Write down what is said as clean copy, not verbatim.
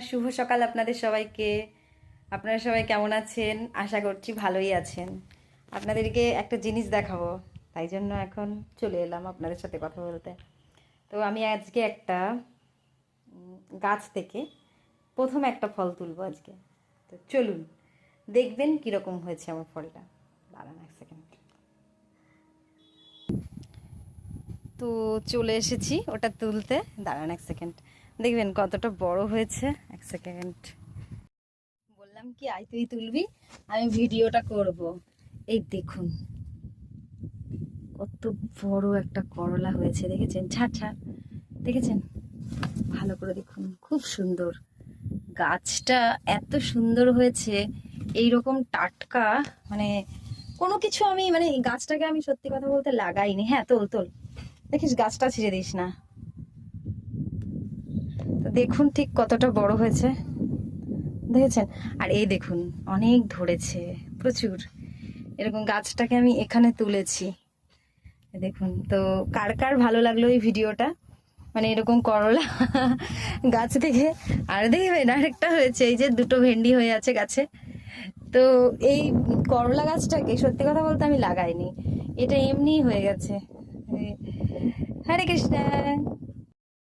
শুভ সকাল আপনাদের সবাইকে। আপনারা সবাই কেমন আছেন? আশা করছি ভালোই আছেন। আপনাদেরকে একটা জিনিস দেখাবো, তাই জন্য এখন চলে এলাম আপনাদের সাথে কথা বলতে। তো আমি আজকে একটা গাছ থেকে প্রথম একটা ফল তুলবো আজকে। তো চলুন দেখবেন কীরকম হয়েছে আমার ফলটা। দাঁড়ান এক সেকেন্ড। তো চলে এসেছি ওটা তুলতে। দাঁড়ান এক সেকেন্ড, দেখবেন কতটা বড় হয়েছে। এক সেকেন্ড, বললাম কি আয় তুই তুলবি, আমি ভিডিওটা করব। এই দেখুন কত বড় একটা করলা হয়েছে, দেখেছেন? ছাড় ছাড়, দেখেছেন? ভালো করে দেখুন, খুব সুন্দর গাছটা, এত সুন্দর হয়েছে। এইরকম টাটকা, মানে কোনো কিছু আমি মানে এই গাছটাকে আমি সত্যি কথা বলতে লাগাইনি। হ্যাঁ, তোল তোল, দেখিস গাছটা ছিঁড়ে দিস না। তো দেখুন ঠিক কতটা বড় হয়েছে, দেখেছেন? আর এই দেখুন অনেক ধরেছে, প্রচুর। এরকম গাছটাকে আমি এখানে তুলেছি, দেখুন। তো কার কার ভালো লাগলো এই ভিডিওটা, মানে এরকম করলা গাছ থেকে। আর দেখবেন আরেকটা হয়েছে, এই যে দুটো ভেন্ডি হয়ে আছে গাছে। তো এই করলা গাছটাকে সত্যি কথা বলতে আমি লাগাইনি, এটা এমনি হয়ে গেছে। হরে কৃষ্ণ।